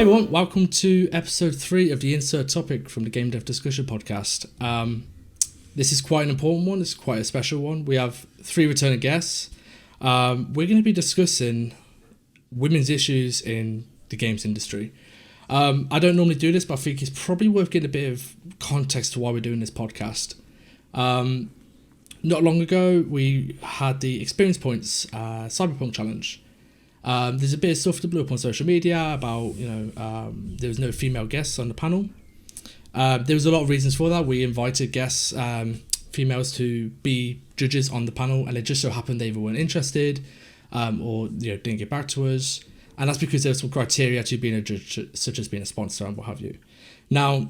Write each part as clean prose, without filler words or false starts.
Hey everyone, welcome to episode 3 of the Insert Topic from the Game Dev Discussion Podcast. This is quite an important one, it's quite a special one. We have 3 returning guests. We're going to be discussing women's issues in the games industry. I don't normally do this, but I think it's probably worth getting a bit of context to why we're doing this podcast. Not long ago, we had the Experience Points Cyberpunk Challenge. There's a bit of stuff that blew up on social media about, there was no female guests on the panel. There was a lot of reasons for that. We invited guests, females, to be judges on the panel, and it just so happened they either weren't interested or didn't get back to us. And that's because there was some criteria to being a judge, such as being a sponsor and what have you. Now,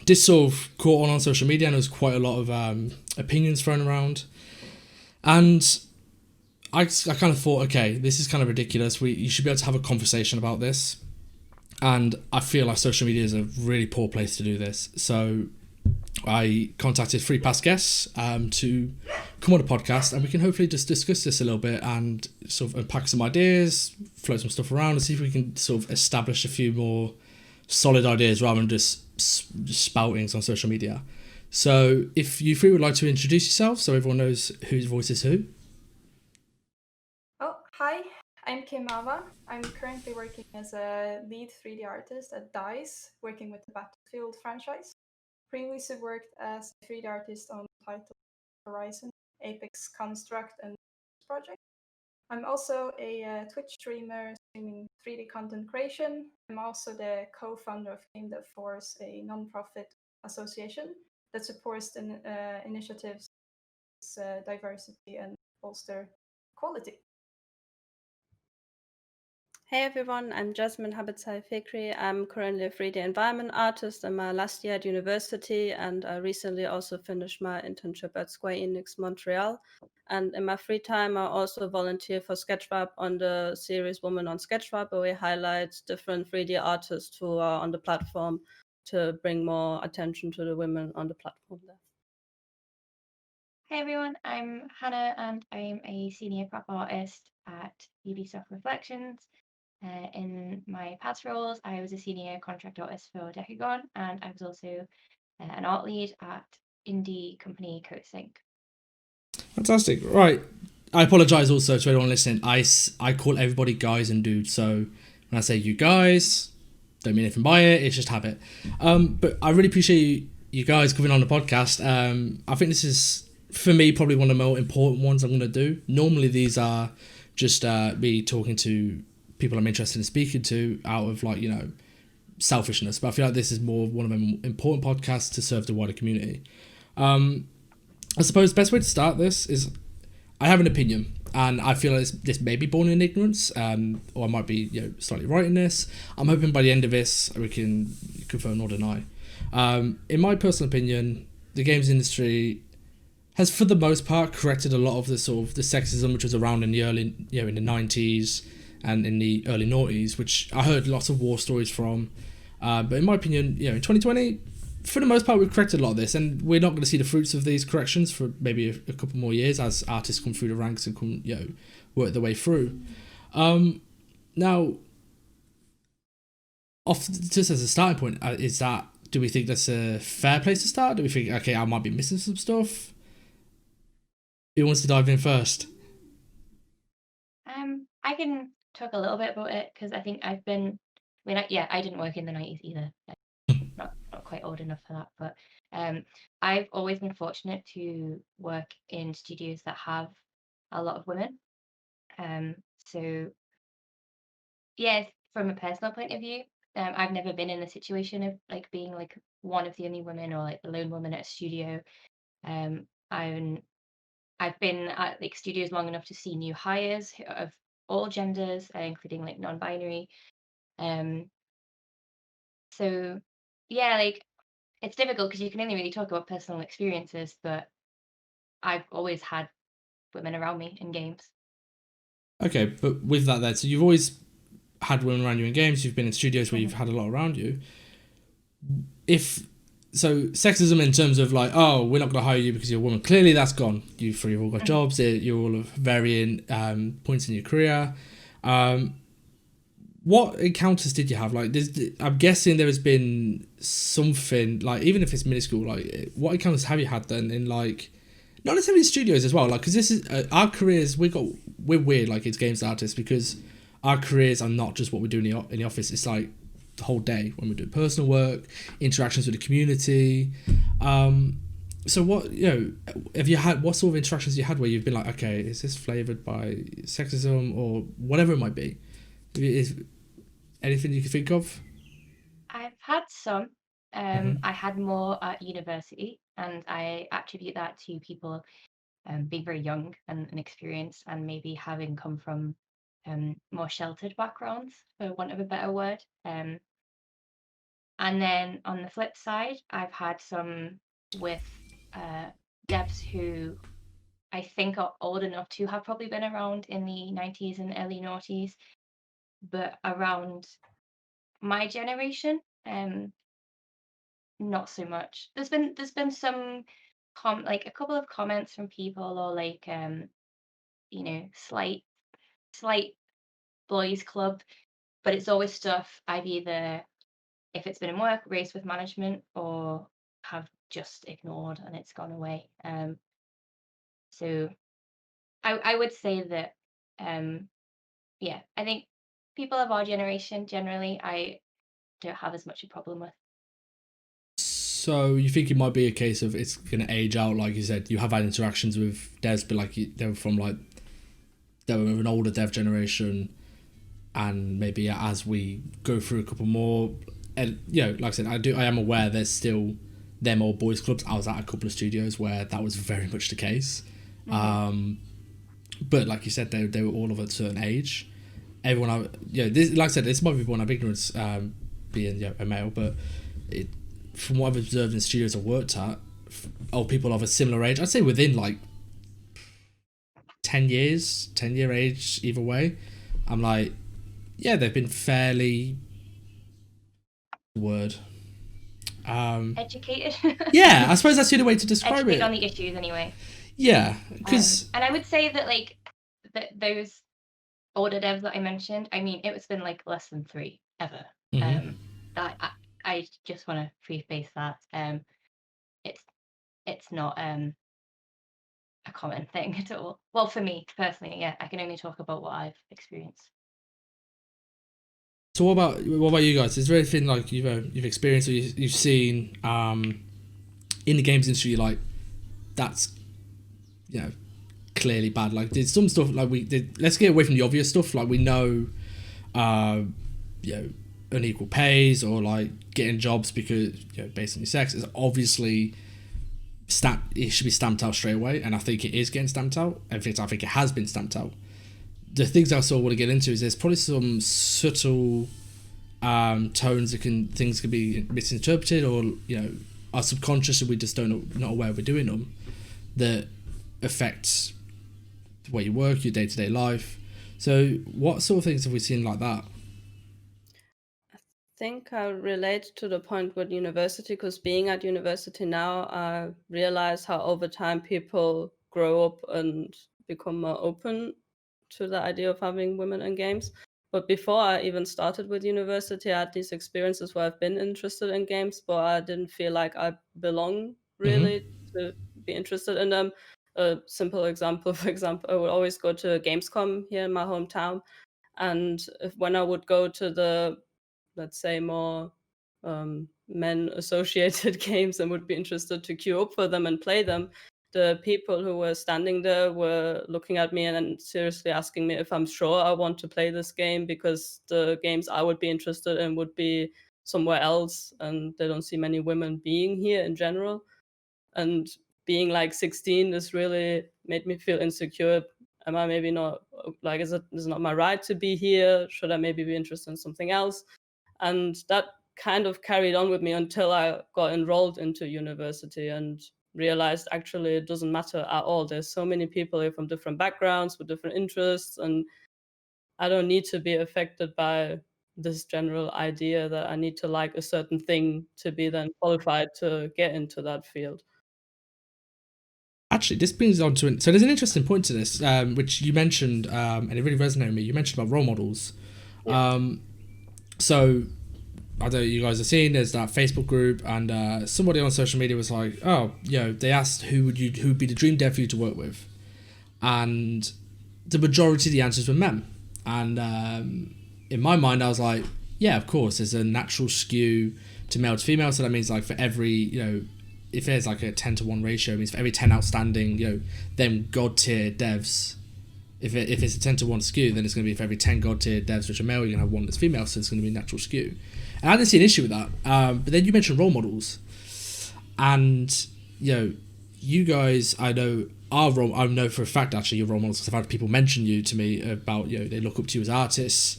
this sort of caught on social media, and there was quite a lot of opinions thrown around. And I kind of thought, okay, this is kind of ridiculous. You should be able to have a conversation about this. And I feel like social media is a really poor place to do this. So I contacted 3 past guests to come on the podcast, and we can hopefully just discuss this a little bit and sort of unpack some ideas, float some stuff around, and see if we can sort of establish a few more solid ideas rather than just spoutings on social media. So if you 3 would like to introduce yourself so everyone knows whose voice is who. Hi, I'm Kim Ava. I'm currently working as a lead 3D artist at DICE, working with the Battlefield franchise. Previously worked as a 3D artist on titles Horizon, Apex Construct, and Project. I'm also a Twitch streamer streaming 3D content creation. I'm also the co-founder of Game Dev Force, a non-profit association that supports initiatives diversity and bolster quality. Hey everyone, I'm Jasmine Habitsai Fikri. I'm currently a 3D environment artist in my last year at university, and I recently also finished my internship at Square Enix Montreal. And in my free time, I also volunteer for Sketchfab on the series Women on Sketchfab, where we highlight different 3D artists who are on the platform to bring more attention to the women on the platform there. Hey everyone, I'm Hannah and I'm a senior prop artist at Ubisoft Reflections. In my past roles, I was a senior contract artist for Decagon, and I was also an art lead at indie company CodeSync. Fantastic. Right. I apologise also to everyone listening. I call everybody guys and dudes, so when I say you guys, don't mean anything by it, it's just habit. But I really appreciate you guys coming on the podcast. I think this is, for me, probably one of the more important ones I'm going to do. Normally these are just me talking to people I'm interested in speaking to out of selfishness, but I feel like this is more one of the important podcasts to serve the wider community. I suppose the best way to start this is I have an opinion, and I feel like this may be born in ignorance, or I might be slightly right in this. I'm hoping by the end of this we can confirm or deny. In my personal opinion, the games industry has for the most part corrected a lot of the sort of the sexism which was around in the early in the 90s and in the early noughties, which I heard lots of war stories from. But in my opinion, in 2020, for the most part, we've corrected a lot of this, and we're not going to see the fruits of these corrections for maybe a couple more years as artists come through the ranks and come, work their way through. Now, just as a starting point, do we think that's a fair place to start? Do we think, okay, I might be missing some stuff? Who wants to dive in first? I can talk a little bit about it because I think I didn't work in the 90s either. Not quite old enough for that, but I've always been fortunate to work in studios that have a lot of women. So yeah, from a personal point of view, I've never been in a situation of being one of the only women or the lone woman at a studio. I've been at studios long enough to see new hires of all genders, including non-binary. So yeah, it's difficult because you can only really talk about personal experiences, but I've always had women around me in games. Okay, but with that then, so you've always had women around you in games, you've been in studios where you've had a lot around you. So sexism in terms of we're not going to hire you because you're a woman, clearly that's gone. You 3 have all got jobs, you're all of varying points in your career. what encounters did you have? Like, I'm guessing there has been something, like, even if it's minuscule, like, what encounters have you had then in, like, not necessarily studios as well, like, because this is our careers. We're weird, like, it's games artists, because our careers are not just what we do in the office. It's like the whole day when we do personal work, interactions with the community. So what, have you had, what sort of interactions you had where you've been like, okay, is this flavored by sexism or whatever it might be? Is anything you can think of? I've had some. Mhm. I had more at university, and I attribute that to people being very young and inexperienced, and maybe having come from more sheltered backgrounds, for want of a better word. And then on the flip side, I've had some with uh, devs who I think are old enough to have probably been around in the 90s and early noughties, but around my generation, not so much. There's been some like a couple of comments from people, or like slight boys club, but it's always stuff I've either, if it's been in work, raised with management, or have just ignored and it's gone away. So I would say that um yeah, I think people of our generation generally I don't have as much a problem with. So you think it might be a case of it's gonna age out, like you said. You have had interactions with devs, but like they were from like they were an older dev generation, and maybe as we go through a couple more, and like I said, I am aware there's still them old boys clubs. I was at a couple of studios where that was very much the case. But like you said, they were all of a certain age. Everyone, this, like I said, this might be one of ignorance, being a male, but from what I've observed in studios I've worked at, people of a similar age, I'd say within like 10 year age either way, I'm like, yeah, they've been fairly word. Educated. Yeah, I suppose that's the only way to describe Educated it. on the issues anyway. Yeah, because and I would say that like those older devs that I mentioned, I mean, it's been like less than 3 ever. That I just want to preface that it's not a common thing at all. Well, for me personally, yeah, I can only talk about what I've experienced. so what about you guys? Is there anything like you've experienced or you've seen in the games industry, like that's clearly bad? Like, did some stuff, like let's get away from the obvious stuff, like we know unequal pays, or like getting jobs because based on your sex is obviously it should be stamped out straight away, and I think it is getting stamped out. In fact, I think it has been stamped out. The things I also want to get into is there's probably some subtle tones that things can be misinterpreted, or are subconscious and we just not aware we're doing them, that affect the way you work, your day-to-day life. So what sort of things have we seen like that? I think I relate to the point with university, because being at university now, I realize how over time people grow up and become more open to the idea of having women in games. But before I even started with university, I had these experiences where I've been interested in games, but I didn't feel like I belong really to be interested in them. A simple example, for example, I would always go to Gamescom here in my hometown. And when I would go to the, let's say, more men associated games and would be interested to queue up for them and play them, the people who were standing there were looking at me and then seriously asking me if I'm sure I want to play this game, because the games I would be interested in would be somewhere else, and they don't see many women being here in general. And being like 16, this really made me feel insecure. Am I maybe not, like, is it not my right to be here? Should I maybe be interested in something else? And that kind of carried on with me until I got enrolled into university and realized actually it doesn't matter at all. There's so many people here from different backgrounds with different interests, and I don't need to be affected by this general idea that I need to like a certain thing to be then qualified to get into that field. Actually, this brings on to it. So there's an interesting point to this, which you mentioned, and it really resonated with me. You mentioned about role models. Yeah. So I don't know, you guys have seen, there's that Facebook group, and somebody on social media was like, oh, they asked who would be the dream dev for you to work with, and the majority of the answers were men. And in my mind, I was like, yeah, of course, there's a natural skew to male to female, so that means like for every, if there's like a 10-to-1 ratio, it means for every 10 outstanding, them god tier devs, if it's a 10-to-1 skew, then it's going to be for every 10 god tier devs which are male, you're going to have one that's female, so it's going to be a natural skew. And I didn't see an issue with that. But then you mentioned role models, and you guys, I know for a fact actually you're role models, because I've had people mention you to me about they look up to you as artists.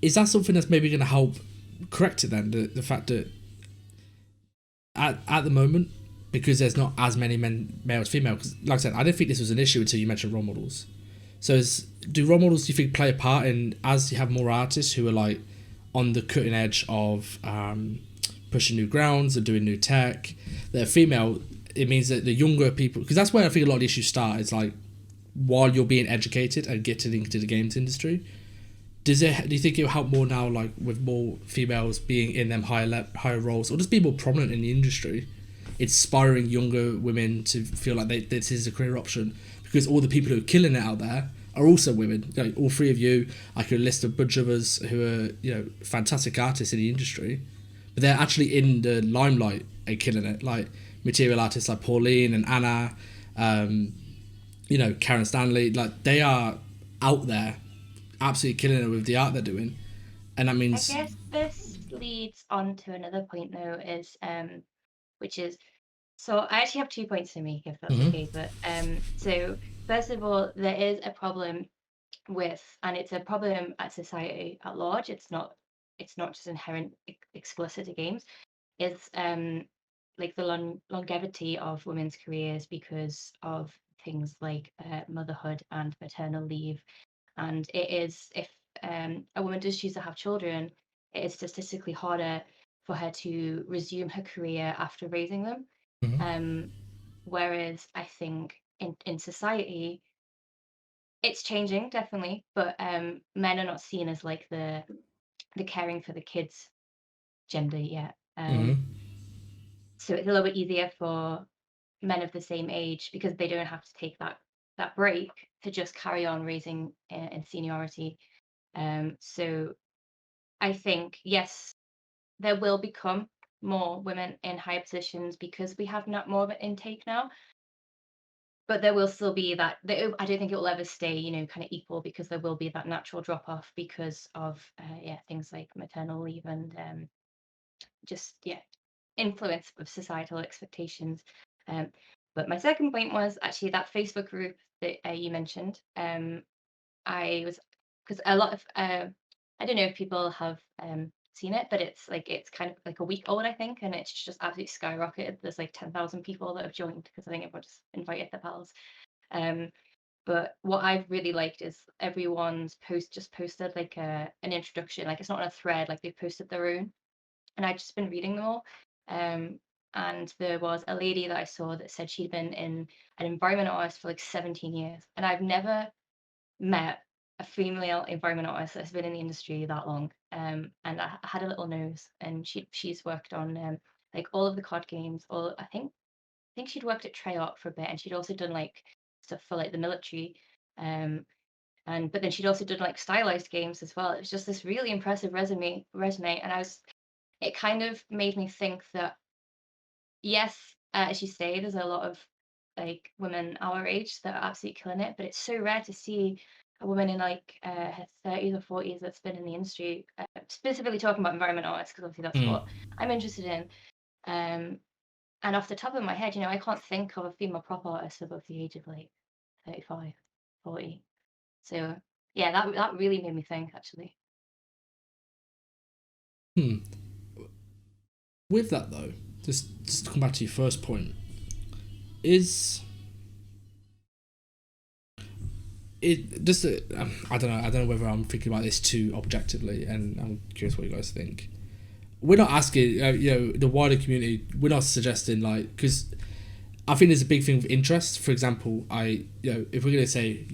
Is that something that's maybe going to help correct it then? The fact that at the moment, because there's not as many male as female, because like I said, I didn't think this was an issue until you mentioned role models. So do role models, do you think, play a part in, as you have more artists who are like on the cutting edge of pushing new grounds and doing new tech, that are female, it means that the younger people, because that's where I think a lot of the issues start, is like while you're being educated and getting into the games industry, do you think it'll help more now, like with more females being in them higher roles, or just be more prominent in the industry, inspiring younger women to feel like this is a career option? Because all the people who are killing it out there are also women. Like all three of you, I could list a bunch of us who are fantastic artists in the industry, but they're actually in the limelight and killing it. Like material artists like Pauline and Anna, Karen Stanley, like they are out there absolutely killing it with the art they're doing. And that means, I guess this leads on to another point though, is which is, so I actually have 2 points to make, if that's okay. But so first of all, there is a problem with, and it's a problem at society at large, it's not just inherent explicit to games, is like the longevity of women's careers because of things like motherhood and maternal leave. And it is, if a woman does choose to have children, it is statistically harder for her to resume her career after raising them. Whereas I think in society, it's changing definitely, but men are not seen as like the caring for the kids gender yet. So it's a little bit easier for men of the same age, because they don't have to take that break to just carry on raising in seniority. So I think, yes, there will become more women in higher positions because we have not more of an intake now. But there will still be that. I don't think it will ever stay, kind of equal, because there will be that natural drop off because of things like maternal leave and influence of societal expectations. But my second point was actually that Facebook group that you mentioned. I was, because a lot of I don't know if people have seen it, but it's kind of like a week old, I think, and it's just absolutely skyrocketed. There's like 10,000 people that have joined, because I think everyone just invited their pals. But what I've really liked is everyone's posted like an introduction, like it's not on a thread, like they've posted their own, and I've just been reading them all. And there was a lady that I saw that said she'd been in an environment artist for like 17 years, and I've never met a female environment artist that's been in the industry that long. And I had a little nose, and she's worked on like all of the COD games. I think she'd worked at Treyarch for a bit, and she'd also done like stuff for like the military. But then she'd also done like stylized games as well. It was just this really impressive resume, and it kind of made me think that, yes, as you say, there's a lot of like women our age that are absolutely killing it, but it's so rare to see a woman in like her 30s or 40s that's been in the industry, specifically talking about environment artists, because obviously that's what I'm interested in. And off the top of my head, I can't think of a female prop artist above the age of like 35, 40. So yeah, that really made me think, actually. With that though, just to come back to your first point, is it just I don't know whether I'm thinking about this too objectively, and I'm curious what you guys think. We're not asking the wider community, we're not suggesting, like, because I think there's a big thing of interest. For example, if we're going to say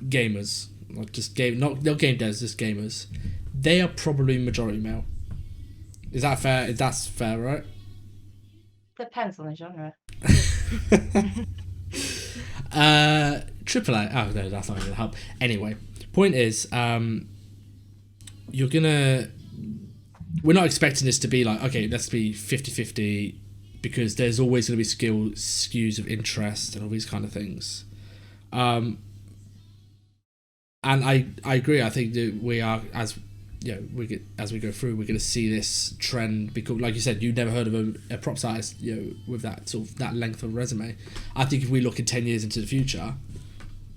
gamers, not game devs, just gamers, they are probably majority male. Is that fair? That's fair, right? Depends on the genre. Triple A. Oh no, that's not going to help. Anyway, point is, you're gonna. We're not expecting this to be like, okay, let's be 50-50, because there's always going to be skews of interest and all these kind of things. And I agree. I think that we are, as as we go through, we're going to see this trend because, like you said, you've never heard of a props artist, with that sort of that length of resume. I think if we look in 10 years into the future,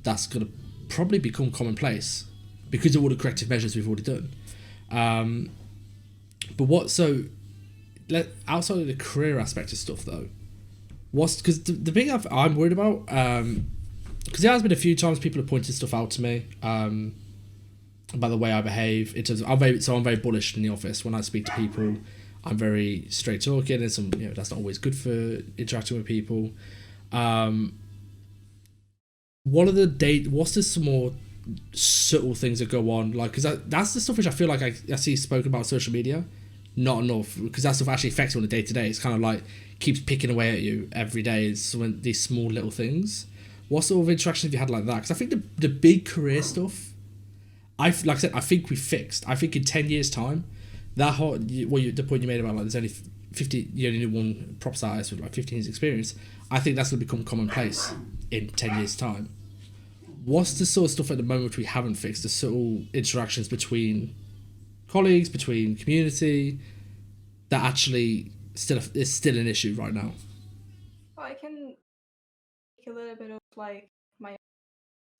that's going to probably become commonplace because of all the corrective measures we've already done. Outside of the career aspect of stuff though, because the thing I'm worried about, because there has been a few times people have pointed stuff out to me, about the way I behave. In terms of, I'm very bullish in the office. When I speak to people, I'm very straight talking, and that's not always good for interacting with people. What's some more subtle things that go on, like, because that's the stuff which I feel like I see spoken about on social media, not enough, because that stuff actually affects you on the day-to-day. It's kind of like keeps picking away at you every day. It's when these small little things. What sort of interactions have you had like that? Because I think the big career stuff, like I said, I think we fixed. I think in 10 years' time, the point you made about like there's only 50, you only need one props artist with like 15 years experience. I think that's going to become commonplace in 10 years' time. What's the sort of stuff at the moment which we haven't fixed? The subtle interactions between colleagues, between community, that actually is still an issue right now. Well, I can take a little bit of like my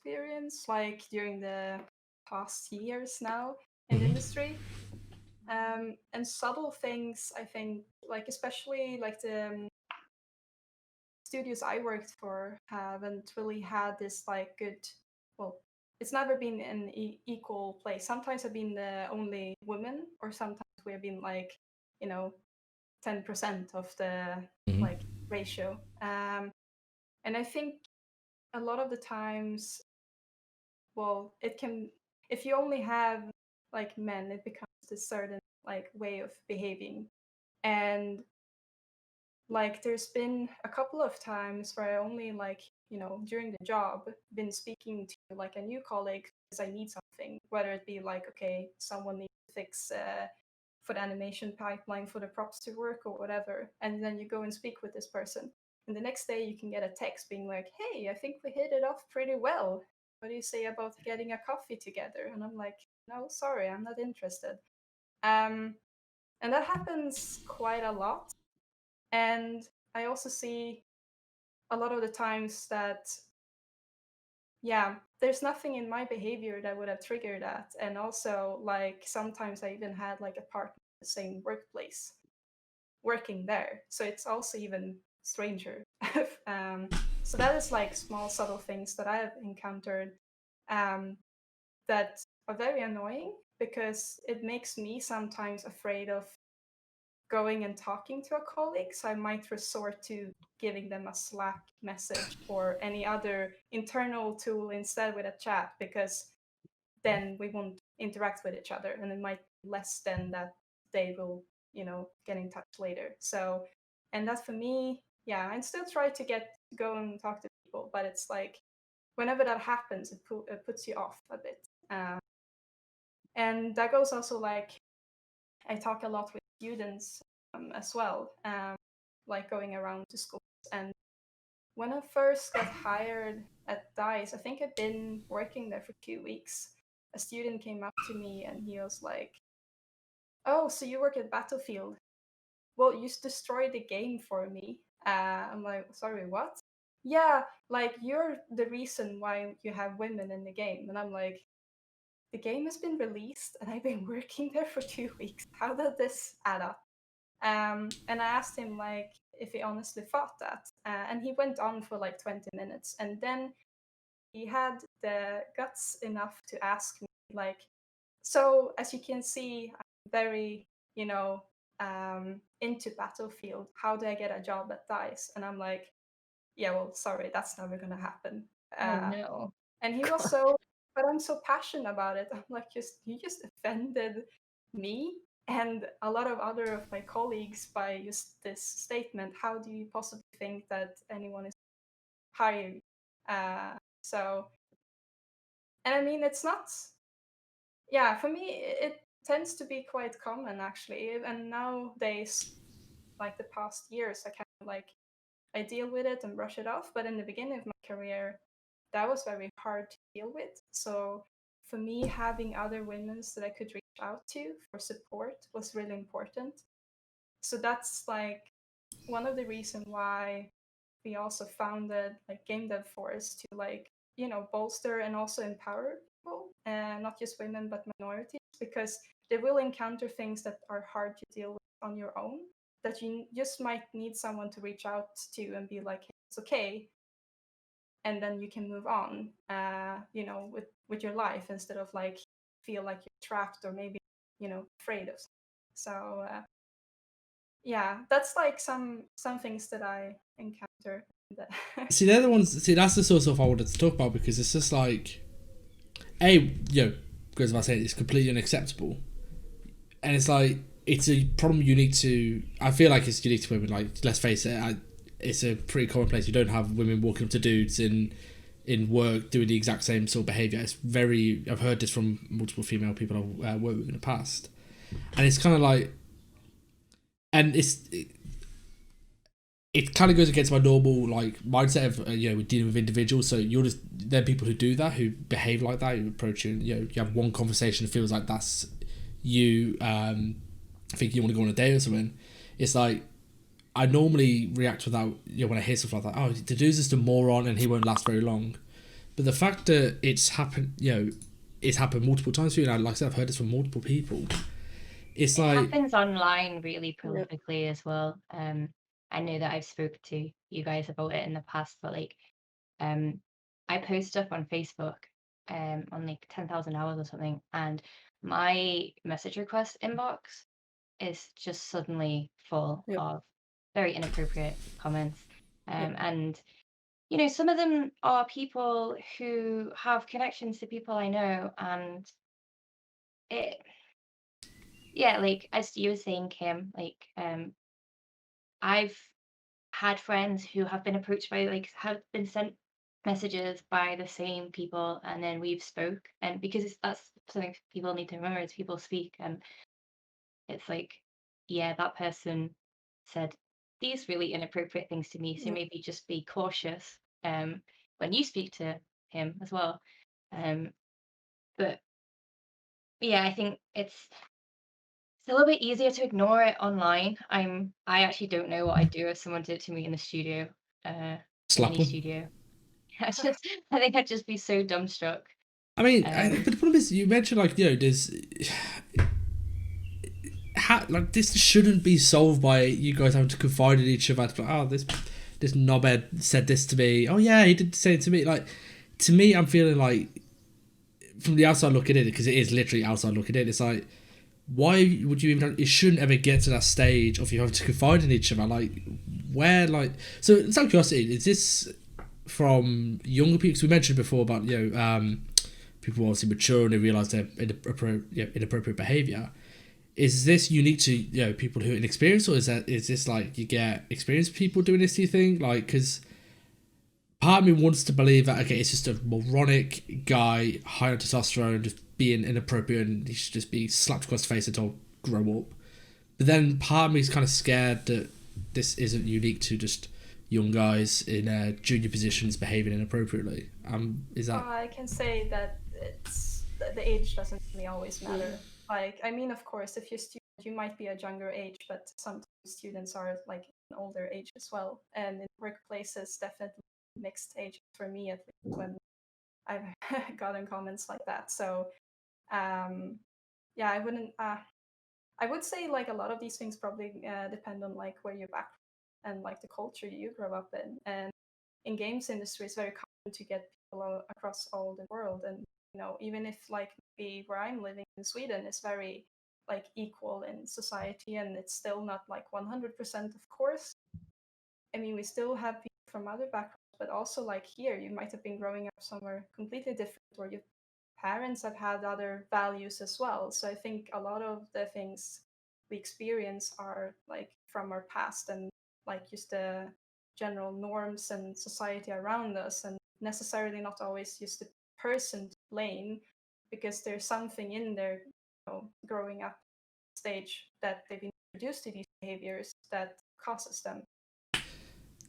experience, like during the past years now in the industry, and subtle things. I think, like especially like the studios I worked for haven't really had this like good. Well, it's never been an equal place. Sometimes I've been the only woman, or sometimes we have been like, 10% of the like ratio. And I think a lot of the times, well, it can, if you only have like men, it becomes this certain like way of behaving. And like there's been a couple of times where I only like, during the job been speaking to like a new colleague because I need something, whether it be like, okay, someone needs to fix for the animation pipeline for the props to work or whatever. And then you go and speak with this person. And the next day you can get a text being like, hey, I think we hit it off pretty well. What do you say about getting a coffee together? And I'm like, no, sorry, I'm not interested. And that happens quite a lot. And I also see a lot of the times that, yeah, there's nothing in my behavior that would have triggered that. And also, like, sometimes I even had like a partner in the same workplace working there. So it's also even stranger. So that is like small, subtle things that I have encountered that are very annoying because it makes me sometimes afraid of going and talking to a colleague. So I might resort to giving them a Slack message or any other internal tool instead with a chat, because then we won't interact with each other and it might be less than that they will, get in touch later. So, and that for me, yeah, I still try to go and talk to people, but it's like whenever that happens, it puts you off a bit. And that goes also like, I talk a lot with students as well, like going around to schools. And when I first got hired at DICE, I think I'd been working there for 2 weeks. A student came up to me and he was like, oh, so you work at Battlefield? Well, you destroyed the game for me. I'm like, sorry, what? Yeah, like you're the reason why you have women in the game. And I'm like, the game has been released and I've been working there for 2 weeks. How did this add up? And I asked him like if he honestly thought that, and he went on for like 20 minutes, and then he had the guts enough to ask me like, so as you can see, I'm very, into Battlefield. How do I get a job at DICE? And I'm like, yeah, well, sorry, that's never gonna happen. Oh no. And he was so but I'm so passionate about it. I'm like, you just offended me and a lot of other of my colleagues by just this statement. How do you possibly think that anyone is higher? So, and I mean, it's not. Yeah, for me, it tends to be quite common actually. And nowadays, like the past years, I kind of like I deal with it and brush it off. But in the beginning of my career, that was very hard to deal with. So for me, having other women that I could reach out to for support was really important. So that's like one of the reasons why we also founded like Game Dev Force to like, bolster and also empower people, and not just women but minorities, because they will encounter things that are hard to deal with on your own, that you just might need someone to reach out to and be like, hey, it's okay, and then you can move on, with your life, instead of like feel like you're trapped or maybe afraid of something. So yeah, that's like some things that I encounter. See, they're the ones. See, that's the sort of stuff I wanted to talk about, because it's just like, because if I say it's completely unacceptable, and it's like it's a problem unique to. I feel like it's unique to women. Like, let's face it, it's a pretty commonplace. You don't have women walking up to dudes in work doing the exact same sort of behavior. It's very. I've heard this from multiple female people I've worked with in the past, and it's kind of like, and it kind of goes against my normal like mindset of we're dealing with individuals. So there are people who do that, who behave like that. You approach you have one conversation, it feels like that's you. Think you want to go on a date or something. It's like I normally react without when I hear stuff like that. Oh, the dude's just a moron and he won't last very long. But the fact that it's happened, it's happened multiple times for you. And like I said, I've heard this from multiple people. It happens online really prolifically as well. I know that I've spoke to you guys about it in the past, but like, I post stuff on Facebook, on like 10,000 hours or something, and my message request inbox is just suddenly full of very inappropriate comments. And some of them are people who have connections to people I know, and it, yeah, like as you were saying, Kim, like, I've had friends who have been approached by, like, have been sent messages by the same people, and then we've spoke, and because that's something people need to remember, is people speak, and it's like, yeah, that person said these really inappropriate things to me, so maybe just be cautious when you speak to him as well. But yeah, I think it's a little bit easier to ignore it online. I actually don't know what I'd do if someone did it to me in the studio, slap any them. studio. I think I'd just be so dumbstruck. I mean, but the problem is, you mentioned like there's like this shouldn't be solved by you guys having to confide in each other. Like, oh, this knobhead said this to me. Oh yeah, he did say it to me. Like, to me, I'm feeling like from the outside looking in, because it is literally outside looking in. It's like, why would you even? It shouldn't ever get to that stage of you having to confide in each other. Like, where like so? It's out of curiosity, is this from younger people? Because we mentioned before about people obviously mature and they realise their inappropriate behaviour. Is this unique to people who are inexperienced, or is this like you get experienced people doing this? Do you think, like, because part of me wants to believe that okay, it's just a moronic guy, high on testosterone, just being inappropriate, and he should just be slapped across the face and told grow up. But then part of me is kind of scared that this isn't unique to just young guys in junior positions behaving inappropriately. Is that? I can say that the age doesn't really always matter. Like, I mean, of course, if you're student, you might be a younger age, but sometimes students are like an older age as well. And in workplaces, definitely mixed age for me, at least when I've gotten comments like that. So, yeah, I wouldn't. I would say like a lot of these things probably depend on like where you're back and like the culture you grow up in. And in games industry, it's very common to get people across all the world. And even if like maybe where I'm living in Sweden is very like equal in society, and it's still not like 100%, of course. I mean, we still have people from other backgrounds, but also like here, you might have been growing up somewhere completely different, or you've parents have had other values as well. So I think a lot of the things we experience are like from our past and like just the general norms and society around us, and necessarily not always just the person to blame, because there's something in their growing up stage that they've been introduced to these behaviors that causes them.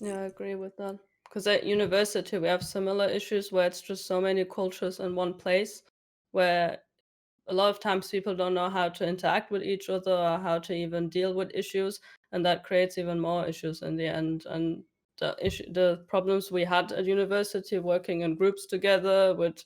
Yeah, I agree with that. Because at university, we have similar issues where it's just so many cultures in one place, where a lot of times people don't know how to interact with each other or how to even deal with issues, and that creates even more issues in the end. And the problems we had at university, working in groups together with,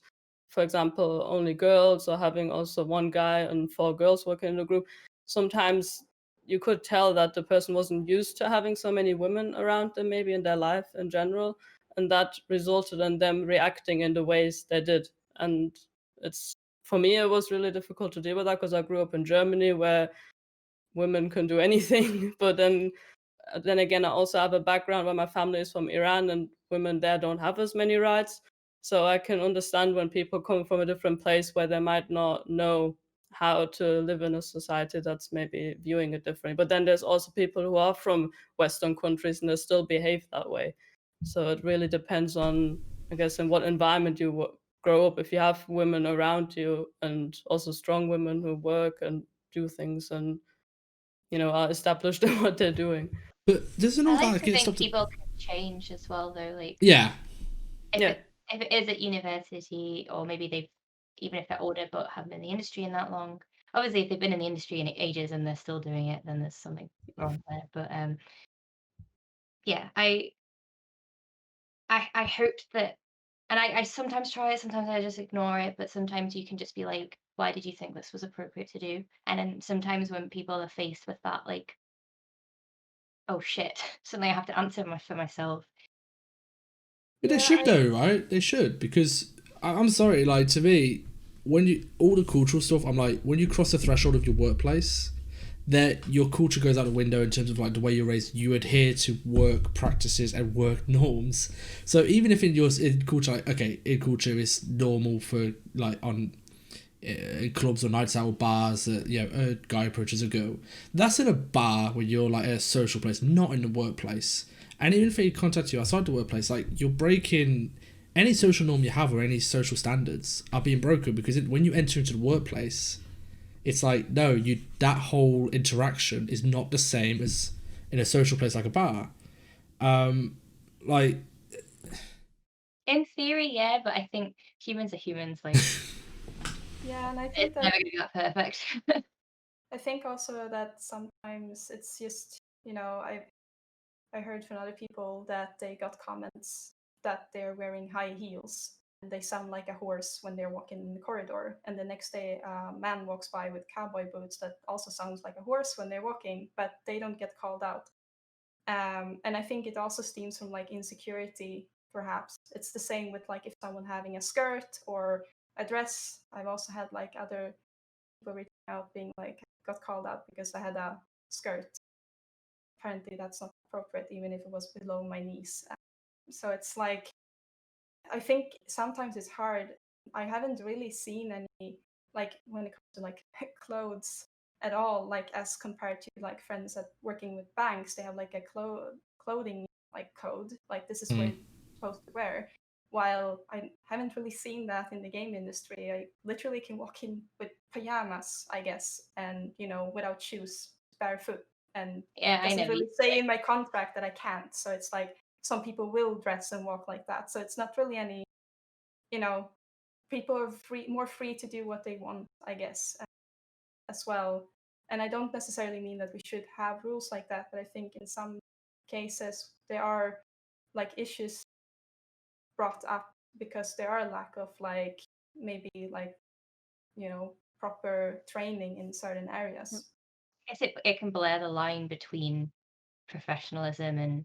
for example, only girls, or having also one guy and 4 girls working in a group, sometimes you could tell that the person wasn't used to having so many women around them, maybe in their life in general, and that resulted in them reacting in the ways they did. And it's for me, it was really difficult to deal with that because I grew up in Germany where women can do anything. But then again, I also have a background where my family is from Iran and women there don't have as many rights. So I can understand when people come from a different place where they might not know how to live in a society that's maybe viewing it differently. But then there's also people who are from Western countries and they still behave that way. So it really depends on, I guess, in what environment you grow up. If you have women around you and also strong women who work and do things and are established in what they're doing. But doesn't I all that like to get think stopped? people can change as well, though. Like, Yeah, if Yeah. if it is at university, or maybe they've, even if they're older but haven't been in the industry in that long. Obviously, if they've been in the industry in ages and they're still doing it, then there's something wrong there. But yeah, I hoped that, and I sometimes try it, sometimes I just ignore it, but sometimes you can just be like, why did you think this was appropriate to do? And then sometimes when people are faced with that, like, oh shit, suddenly I have to answer for myself. but they Yeah, should though, right? They should, because I'm sorry, like, to me, when you all the cultural stuff, I'm like, when you cross the threshold of your workplace, that your culture goes out the window in terms of like the way you're raised. You adhere to work practices and work norms. So even if in culture, like, okay, in culture is normal for like on clubs or nights out or bars that a guy approaches a girl. That's in a bar where you're like a social place, not in the workplace. And even if they contact you outside the workplace, like, you're breaking any social norm you have, or any social standards are being broken, because when you enter into the workplace, it's like, no, that whole interaction is not the same as in a social place like a bar. Like, In theory, yeah, but I think humans are humans. Like, yeah, and I think it's that never gonna be that perfect. I think also that sometimes it's just, I heard from other people that they got comments that they're wearing high heels and they sound like a horse when they're walking in the corridor. And the next day, a man walks by with cowboy boots that also sounds like a horse when they're walking, but they don't get called out. And I think it also stems from like insecurity, perhaps. It's the same with like if someone having a skirt or a dress. I've also had like other people reaching out being like, got called out because I had a skirt. Apparently, that's not appropriate, even if it was below my knees. So it's like, I think sometimes it's hard. I haven't really seen any, like, when it comes to like clothes at all, like as compared to like friends that working with banks, they have like a clothing like code, like this is what you're supposed to wear. While I haven't really seen that in the game industry, I literally can walk in with pajamas, I guess, and without shoes, barefoot, and Yeah, I doesn't never. really say in my contract that I can't. So it's like some people will dress and walk like that. So it's not really any, you know, people are more free to do what they want, I guess, as well. And I don't necessarily mean that we should have rules like that, but I think in some cases there are like issues brought up because there are lack of like maybe like proper training in certain areas. I guess it can blur the line between professionalism and,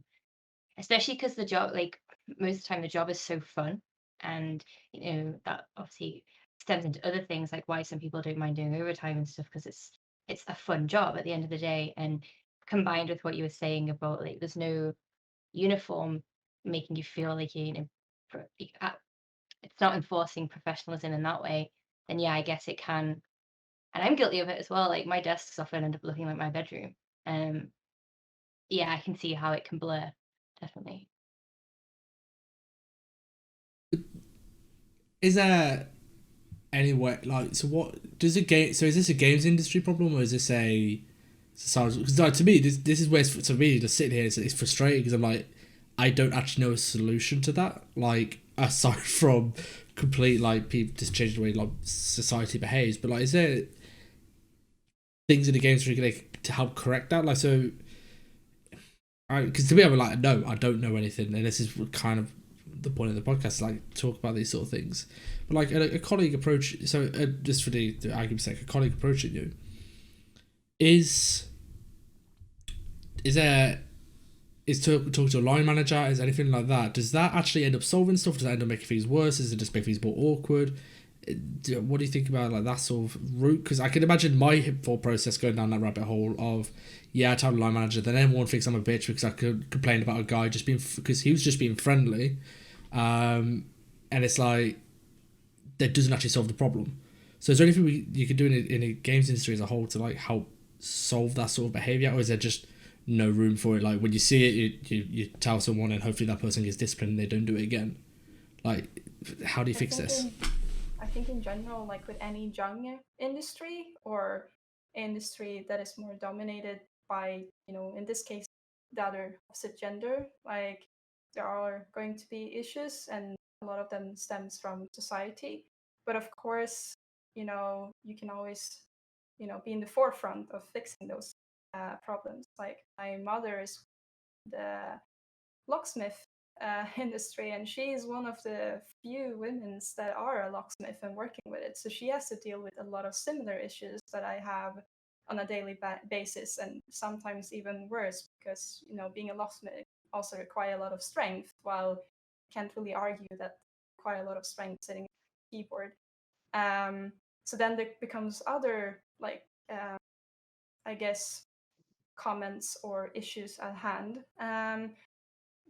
especially because the job, like, most of the time the job is so fun, and that obviously stems into other things, like why some people don't mind doing overtime and stuff, because it's a fun job at the end of the day. And combined with what you were saying about, like, there's no uniform making you feel like it's not enforcing professionalism in that way. then yeah, I guess it can. And I'm guilty of it as well. Like my desks often end up looking like my bedroom. Yeah, I can see how it can blur, definitely. Is there any way, like, so what does it game? So is this a games industry problem, or is this a society? Because like, to me, this is where it's, to me just sitting here, it's frustrating because I'm like, I don't actually know a solution to that. Like aside from complete like people just changing the way like society behaves, but like, is there things in the games to help correct that? Like, so, because to me, I'm like, no, I don't know anything, and this is kind of the point of the podcast, like talk about these sort of things. But like a colleague approach, so just for the argument's sake, a colleague approaching you is there is to talk to a line manager, is anything like that? Does that actually end up solving stuff? Does that end up making things worse? Does it just make things more awkward? What do you think about like that sort of route? Because I can imagine my thought process going down that rabbit hole of, yeah, I tell the line manager, then everyone thinks I'm a bitch because I could complain about a guy just being, because he was just being friendly, and it's like that doesn't actually solve the problem. So is there anything you can do in a games industry as a whole to like help solve that sort of behavior, or is there just no room for it? Like when you see it, you tell someone and hopefully that person gets disciplined and they don't do it again. Like, how do you fix this? I think in general, like with any young industry or industry that is more dominated by, in this case, the other opposite gender, like there are going to be issues and a lot of them stems from society. But of course, you can always, be in the forefront of fixing those problems. Like my mother is the locksmith industry, and she is one of the few women that are a locksmith and working with it. So she has to deal with a lot of similar issues that I have on a daily basis, and sometimes even worse because being a locksmith also require a lot of strength. While can't really argue that require a lot of strength sitting at the keyboard. So then there becomes other like I guess comments or issues at hand.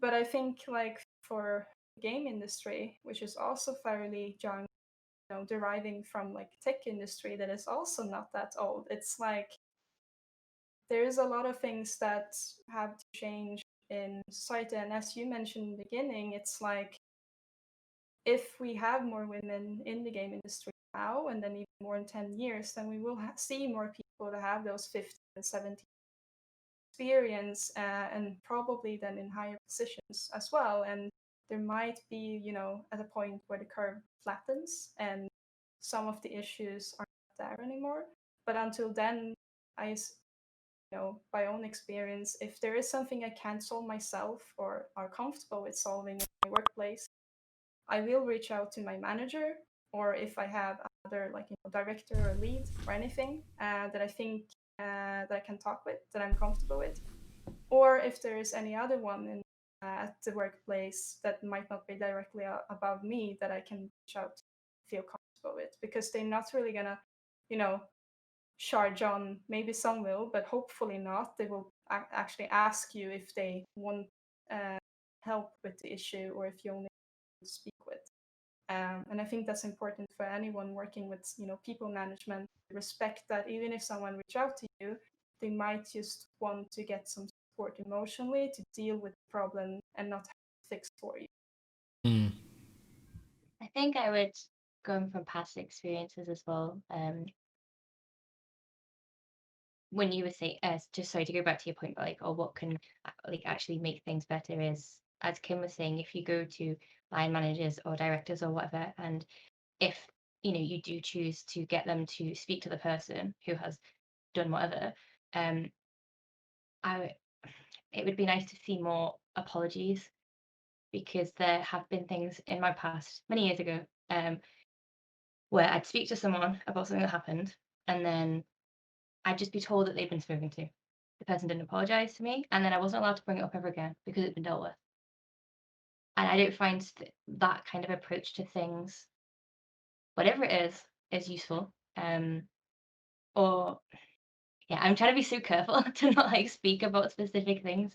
But I think like for game industry, which is also fairly young, deriving from like tech industry that is also not that old, it's like there's a lot of things that have to change in society. And as you mentioned in the beginning, it's like if we have more women in the game industry now and then even more in 10 years, then we will see more people that have those 50 and 70 experience, and probably then in higher positions as well. And there might be, at a point where the curve flattens and some of the issues are not there anymore. But until then, by own experience, if there is something I can't solve myself or are comfortable with solving in my workplace, I will reach out to my manager, or if I have another like director or lead or anything that I think that I can talk with, that I'm comfortable with, or if there is any other one at the workplace that might not be directly about me that I can reach out to, feel comfortable with, because they're not really gonna, charge on. Maybe some will, but hopefully not. They will actually ask you if they want help with the issue or if you only speak with. And I think that's important for anyone working with people management. Respect that even if someone reach out to you, they might just want to get some support emotionally to deal with the problem and not have it fixed for you. I think I would, going from past experiences as well, when you were saying, just sorry to go back to your point, but like, or what can like actually make things better is, as Kim was saying, if you go to line managers or directors or whatever, and if you do choose to get them to speak to the person who has done whatever, it would be nice to see more apologies, because there have been things in my past many years ago where I'd speak to someone about something that happened, and then I'd just be told that they'd been spoken to. The person didn't apologize to me, and then I wasn't allowed to bring it up ever again because it'd been dealt with. And I don't find that kind of approach to things, whatever it is useful. Or yeah, I'm trying to be so careful to not like speak about specific things.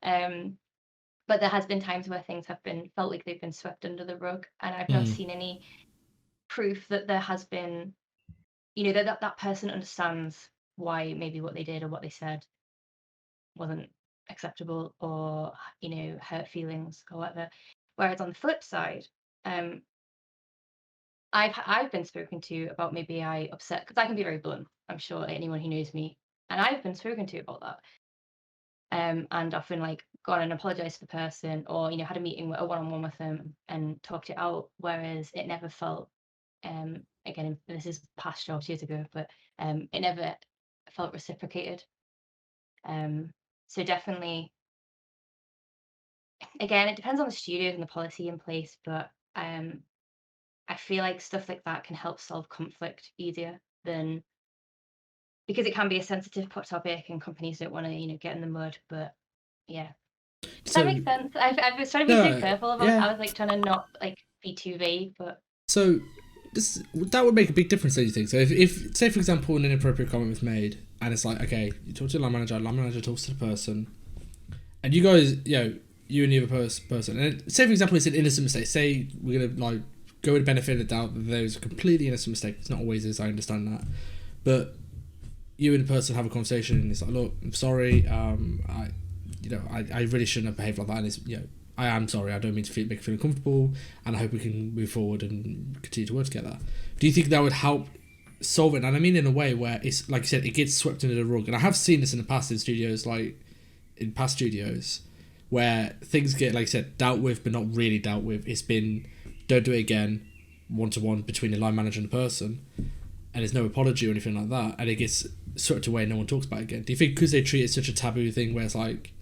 But there has been times where things have been felt like they've been swept under the rug, and I've not seen any proof that there has been, that person understands why maybe what they did or what they said wasn't acceptable, or hurt feelings or whatever. Whereas on the flip side, um, I've been spoken to about maybe I upset, because I can be very blunt. I'm sure anyone who knows me, and I've been spoken to about that. And often like gone and apologized to the person, or had a meeting, a one-on-one with them, and talked it out. Whereas it never felt, again, this is past jobs years ago, but it never felt reciprocated. So definitely, again, it depends on the studios and the policy in place, but I feel like stuff like that can help solve conflict easier than, because it can be a sensitive topic and companies don't want to, get in the mud. But yeah, does that make sense? I was trying to be so careful about. yeah. I was like trying to not like be too vague, but So that would make a big difference, don't you think? So if say for example an inappropriate comment was made, and it's like, okay, you talk to the line manager talks to the person, and you guys, you and the other person, and say for example it's an innocent mistake. Say we're gonna like go with the benefit of the doubt that there's a completely innocent mistake. It's not always is, I understand that, but you and the person have a conversation, and it's like, look, I'm sorry, I really shouldn't have behaved like that, and it's, I am sorry, I don't mean to make you feel uncomfortable, and I hope we can move forward and continue to work together. Do you think that would help solve it? And I mean in a way where it's, like you said, it gets swept under the rug. And I have seen this in the past in studios, where things get, like you said, dealt with, but not really dealt with. It's been, don't do it again, one-to-one between the line manager and the person, and there's no apology or anything like that, and it gets swept away and no one talks about it again. Do you think because they treat it such a taboo thing where it's like,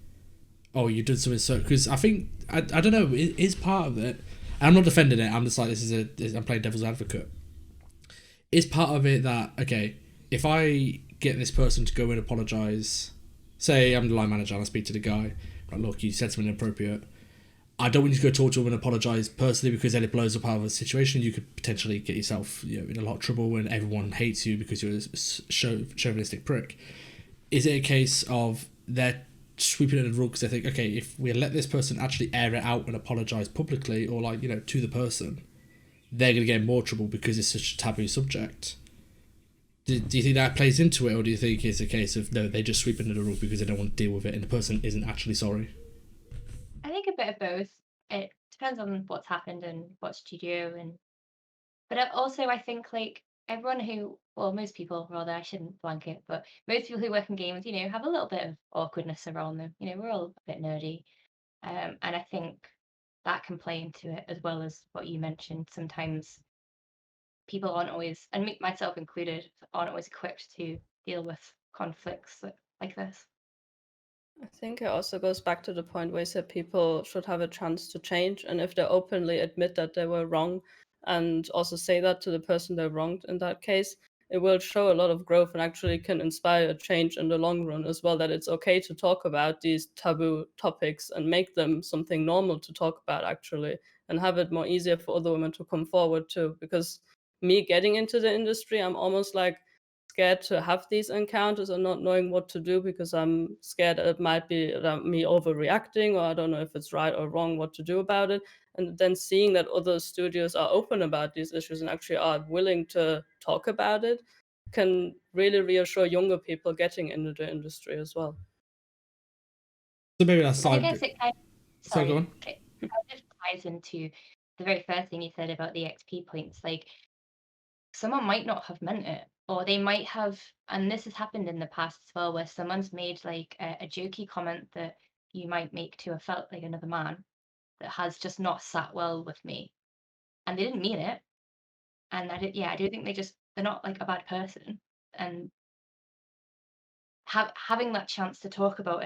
oh, you did something, so, because I think, I don't know, it is part of it, and I'm not defending it, I'm just like, I'm playing devil's advocate. Is part of it that, okay, if I get this person to go and apologise, say I'm the line manager and I speak to the guy, like, look, you said something inappropriate, I don't want you to go talk to him and apologise personally, because then it blows up out of a situation. You could potentially get yourself in a lot of trouble and everyone hates you because you're a chauvinistic prick. Is it a case of they're sweeping it under the rug because they think, okay, if we let this person actually air it out and apologise publicly, or like, to the person, they're going to get in more trouble because it's such a taboo subject? Do you think that plays into it, or do you think it's a case of, no, they just sweep it under the rug because they don't want to deal with it and the person isn't actually sorry? I think a bit of both. It depends on what's happened and what studio, but also I think like everyone who, well, most people rather, I shouldn't blanket, but most people who work in games, have a little bit of awkwardness around them. We're all a bit nerdy, and I think that can play into it, as well as what you mentioned. Sometimes people aren't always, and myself included, aren't always equipped to deal with conflicts like this. I think it also goes back to the point where you said people should have a chance to change, and if they openly admit that they were wrong and also say that to the person they wronged in that case, it will show a lot of growth and actually can inspire a change in the long run as well, that it's okay to talk about these taboo topics and make them something normal to talk about actually, and have it more easier for other women to come forward too. Because me getting into the industry, I'm almost like scared to have these encounters and not knowing what to do, because I'm scared it might be me overreacting, or I don't know if it's right or wrong what to do about it. And then seeing that other studios are open about these issues and actually are willing to talk about it can really reassure younger people getting into the industry as well. So maybe that's I guess it kind of, Sorry, go on. It kind of ties into the very first thing you said about the XP points. Like, someone might not have meant it, or they might have, and this has happened in the past as well, where someone's made like a jokey comment that you might make to felt like another man, that has just not sat well with me, and they didn't mean it. And I do think they're not like a bad person, and having that chance to talk about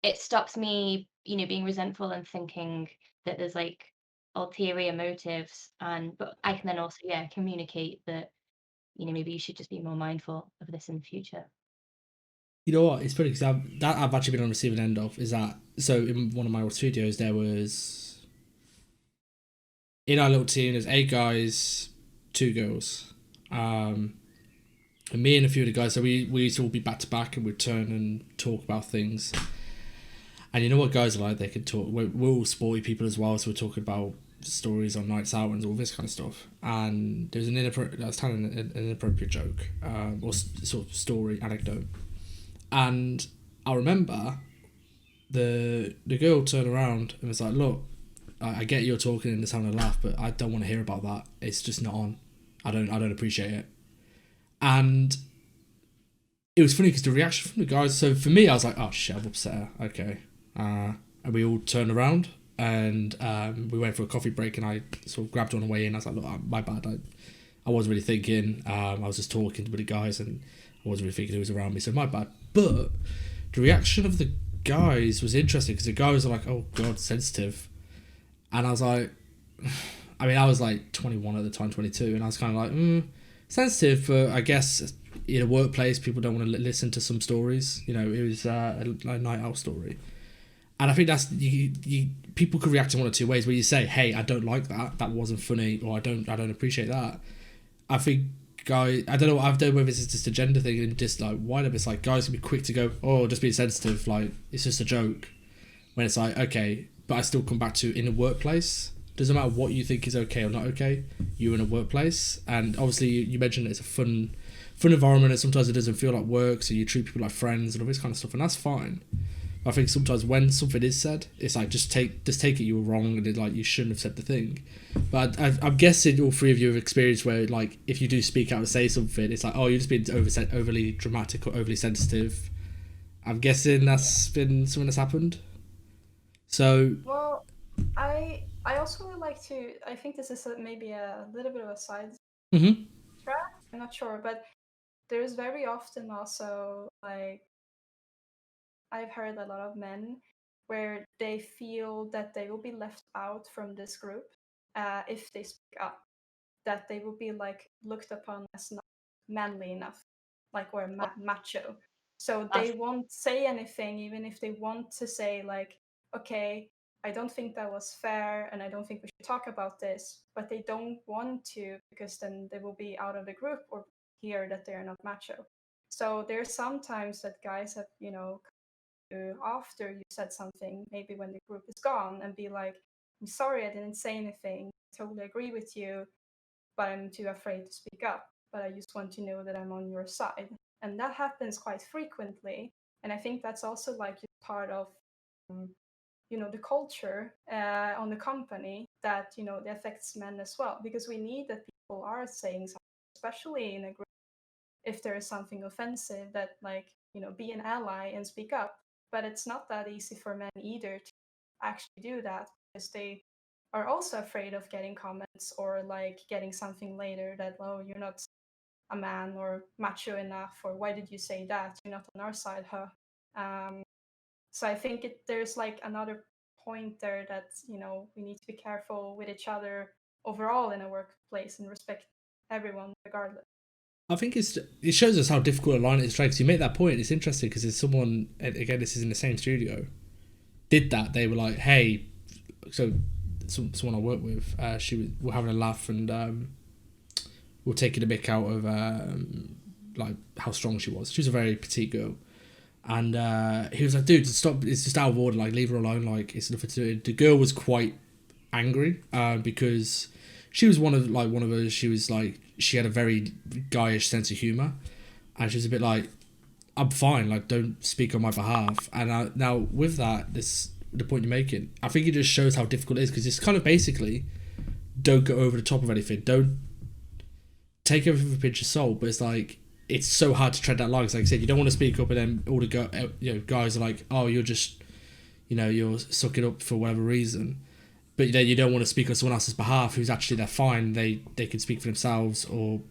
it stops me, being resentful and thinking that there's like ulterior motives. But I can then also, communicate that, maybe you should just be more mindful of this in the future. You know what? It's funny because I've actually been on the receiving end of, is that, so in one of my old studios, there was, in our little team, there's 8 guys, 2 girls. And me and a few of the guys, so we used to all be back to back and we'd turn and talk about things. And you know what guys are like, they can talk, we're all sporty people as well, so we're talking about stories on nights out and all this kind of stuff, and there was I was telling an inappropriate joke, or sort of story anecdote, and I remember the girl turned around and was like, "Look, I get you're talking and just having a laugh, but I don't want to hear about that. It's just not on. I don't appreciate it." And it was funny because the reaction from the guys. So for me, I was like, "Oh shit, I've upset her." Okay, and we all turned around and we went for a coffee break, and I sort of grabbed her on the way in. I was like, "Look, my bad. I wasn't really thinking. I was just talking with the guys, and I wasn't really thinking who was around me. So my bad." But the reaction of the guys was interesting because the guys were like, "Oh god, sensitive," and I was like, I mean, I was like 21 at the time, 22, and I was kind of like, sensitive, but I guess in a workplace, people don't want to listen to some stories. You know, it was a night out story. And I think that's people could react in one or two ways. Where you say, "Hey, I don't like that. That wasn't funny," or "I don't appreciate that." I think I don't know whether it's just a gender thing and just like why not. It's like guys can be quick to go, "Oh, just being sensitive. Like it's just a joke." When it's like, okay, but I still come back to in a workplace. Doesn't matter what you think is okay or not okay. You're in a workplace, and obviously you mentioned it's a fun environment, and sometimes it doesn't feel like work, so you treat people like friends and all this kind of stuff, and that's fine. I think sometimes when something is said, it's like just take it you were wrong and like you shouldn't have said the thing. But I'm guessing all three of you have experienced where like if you do speak out and say something, it's like, oh, you're just being overly dramatic or overly sensitive. I'm guessing that's been something that's happened. So Well, I also would like to. I think this is maybe a little bit of a side track. I'm not sure, but there's very often also like I've heard a lot of men where they feel that they will be left out from this group if they speak up, that they will be like looked upon as not manly enough, like or macho. So they won't say anything, even if they want to say like, okay, I don't think that was fair, and I don't think we should talk about this. But they don't want to because then they will be out of the group or hear that they are not macho. So there's sometimes that guys have, after you said something, maybe when the group is gone, and be like, "I'm sorry, I didn't say anything. I totally agree with you, but I'm too afraid to speak up. But I just want to know that I'm on your side." And that happens quite frequently. And I think that's also like part of, the culture on the company that, that affects men as well. Because we need that people are saying something, especially in a group, if there is something offensive, that like, be an ally and speak up. But it's not that easy for men either to actually do that because they are also afraid of getting comments or like getting something later that, "Oh, you're not a man or macho enough," or "Why did you say that? You're not on our side, huh?" So I think there's like another point there that, we need to be careful with each other overall in a workplace and respect everyone regardless. I think it shows us how difficult a line it is to try. Because you make that point, it's interesting because there's someone, again, this is in the same studio, did that. They were like, "Hey," so someone I work with, we're having a laugh and we're taking a mick out of like how strong she was. She was a very petite girl, and he was like, "Dude, stop! It's just out of order. Like, leave her alone. Like, it's nothing to do." The girl was quite angry because she was one of us. She was like, she had a very guyish sense of humor, and she was a bit like, "I'm fine. Like, don't speak on my behalf." And now with that, the point you're making, I think it just shows how difficult it is because it's kind of basically don't go over the top of anything. Don't take everything with a pinch of salt. But it's like it's so hard to tread that line. Because like I said, you don't want to speak up, and then all the guys are like, "Oh, you're just, you're sucking up for whatever reason." But then you don't want to speak on someone else's behalf who's actually they're fine. They can speak for themselves, or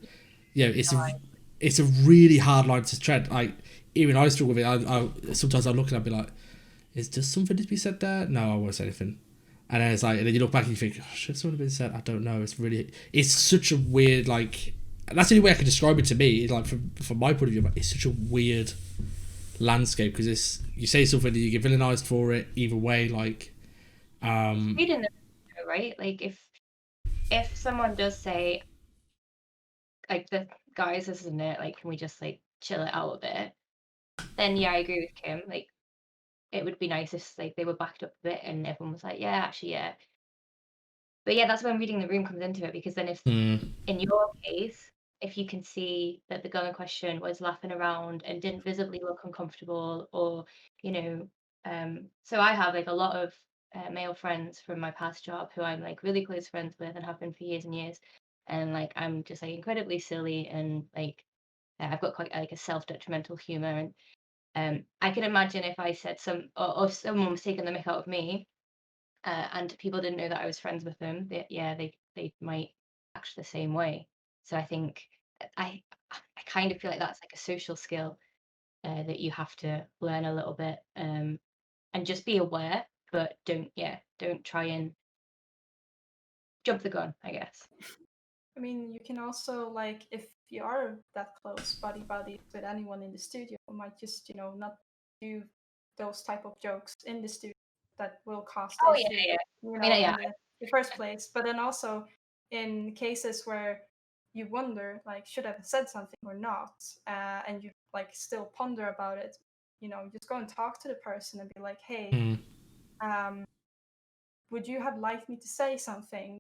it's a really hard line to tread. Like even I struggle with it. I sometimes I look and I'll be like, "Is there something to be said there?" No, I won't say anything. And then it's like, and then you look back and you think, "Oh, should something have been said?" I don't know. It's such a weird like. That's the only way I can describe it to me. Like from my point of view, it's such a weird landscape because you say something and you get villainized for it either way. Like, reading the video, right? Like if someone does say, like, the guys, isn't it? Like, can we just like chill it out a bit? Then yeah, I agree with Kim. Like, it would be nice if like they were backed up a bit and everyone was like, yeah, actually, yeah. But yeah, that's when reading the room comes into it, because then if Mm. in your case, if you can see that the girl in question was laughing around and didn't visibly look uncomfortable, or you know, so I have like a lot of male friends from my past job who I'm like really close friends with and have been for years and years, and like I'm just like incredibly silly, and like I've got quite like a self-detrimental humor, and I can imagine if I said or someone was taking the mick out of me, and people didn't know that I was friends with them, they might act the same way. So I think I kind of feel like that's like a social skill that you have to learn a little bit, and just be aware, but don't try and jump the gun, I guess. I mean, you can also, like, if you are that close buddy with anyone in the studio, you might just, not do those type of jokes in the studio that will cause the Oh yeah, issue, yeah. I mean, yeah, in the first place. But then also in cases where you wonder, like, should I have said something or not, and you like still ponder about it, just go and talk to the person and be like, hey, Mm. would you have liked me to say something?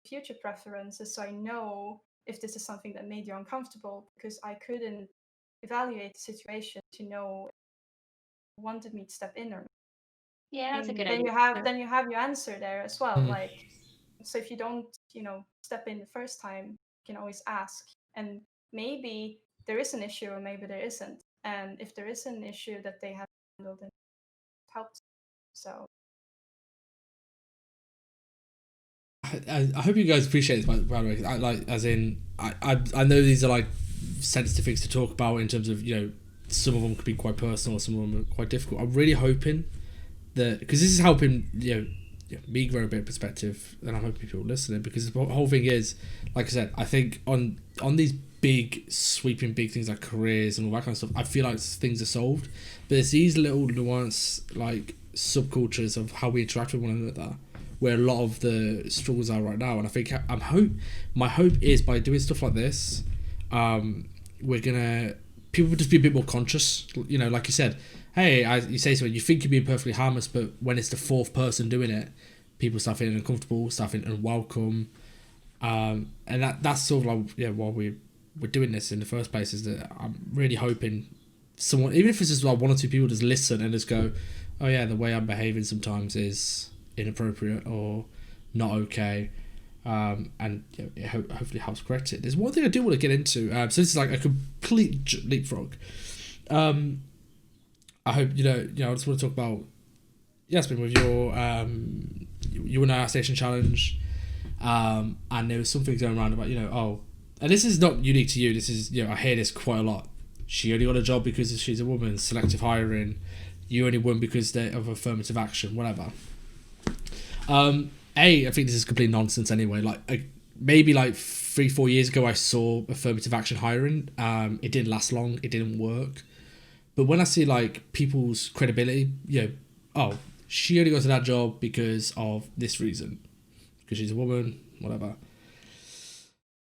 Future preferences, so I know if this is something that made you uncomfortable, because I couldn't evaluate the situation to know if you wanted me to step in or not. yeah, that's a good Then idea. you have your answer there as well. Mm. Like, so if you don't, step in the first time, you can always ask, and maybe there is an issue or maybe there isn't. And if there is an issue that they have handled, then it helps. So I hope you guys appreciate this, by the way. I know these are like sensitive things to talk about in terms of, some of them could be quite personal, some of them are quite difficult. I'm really hoping that, because this is helping, me grow a bit of perspective, and I'm hoping people listening, because the whole thing is, like I said, I think on these big sweeping big things like careers and all that kind of stuff, I feel like things are solved, but it's these little nuanced like subcultures of how we interact with one another where a lot of the struggles are right now. And I think my hope is, by doing stuff like this, we're gonna people will just be a bit more conscious. Like you said, hey, you say something, you think you're being perfectly harmless, but when it's the fourth person doing it, people start feeling uncomfortable, start feeling unwelcome, and that's sort of like why we're doing this in the first place. Is that I'm really hoping someone, even if it's just like one or two people, just listen and just go, oh yeah, the way I'm behaving sometimes is inappropriate or not okay, and it hopefully helps correct it. There's one thing I do want to get into, so this is like a complete leapfrog. I hope I just want to talk about Yasmin with your you won our station challenge, and there was something going around about and this is not unique to you. This is I hear this quite a lot. She only got a job because she's a woman. Selective hiring. You only won because of affirmative action. Whatever. I think this is complete nonsense anyway. Like maybe like 3-4 years ago, I saw affirmative action hiring. It didn't last long. It didn't work. But when I see like people's credibility, she only got to that job because of this reason, because she's a woman, whatever.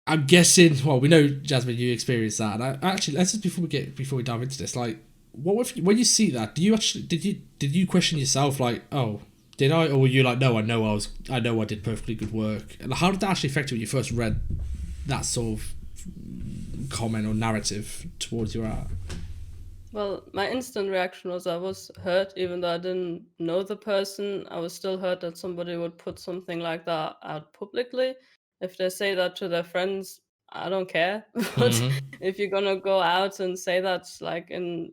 I'm guessing. Well, we know, Jasmine, you experienced that. And actually, let's just before we dive into this, like, when you see that, did you question yourself, like, oh, did I, or were you like, no, I know I did perfectly good work? And how did that actually affect you when you first read that sort of comment or narrative towards your art? Well, my instant reaction was I was hurt, even though I didn't know the person. I was still hurt that somebody would put something like that out publicly. If they say that to their friends, I don't care. But if you're gonna go out and say that, like, and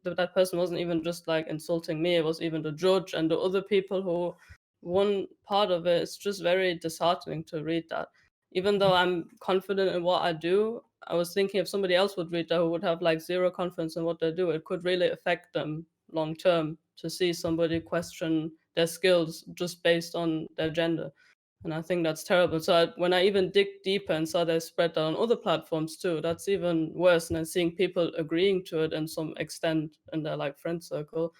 that person wasn't even just like insulting me; it was even the judge and the other people who won part of it. It's just very disheartening to read that. Even though I'm confident in what I do, I was thinking if somebody else would read that who would have like zero confidence in what they do, it could really affect them long term to see somebody question their skills just based on their gender. And I think that's terrible. So when I even dig deeper and saw they spread that on other platforms too, that's even worse. And then seeing people agreeing to it in some extent in their like friend circle,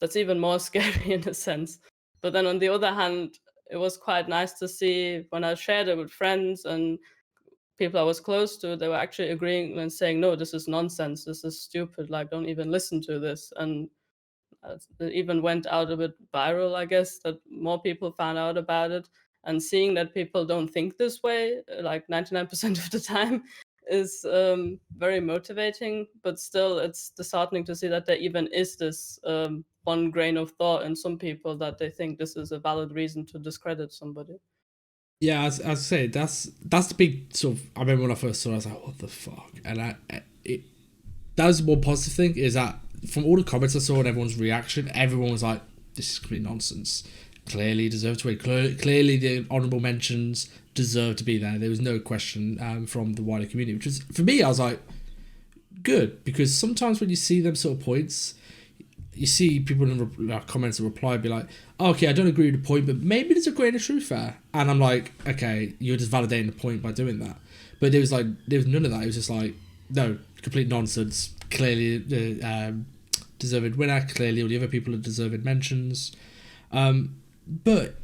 that's even more scary in a sense. But then on the other hand, it was quite nice to see when I shared it with friends and people I was close to, they were actually agreeing and saying, no, this is nonsense. This is stupid. Like, don't even listen to this. And it even went out a bit viral, I guess, that more people found out about it. And seeing that people don't think this way, like 99% of the time, is very motivating. But still, it's disheartening to see that there even is this one grain of thought in some people that they think this is a valid reason to discredit somebody. Yeah, as I say, that's the big sort of. I remember when I first saw it, I was like, "What the fuck?" And that was the more positive thing, is that from all the comments I saw and everyone's reaction, everyone was like, "This is complete nonsense. Clearly deserved to win. Clearly the honourable mentions deserve to be there." There was no question from the wider community, which was, for me, I was like, good, because sometimes when you see them sort of points, you see people in comments and reply be like, oh, okay, I don't agree with the point, but maybe there's a grain of truth there. And I'm like, okay, you're just validating the point by doing that. But there was none of that. It was just like, no, complete nonsense. Clearly the deserved winner. Clearly all the other people are deserved mentions. But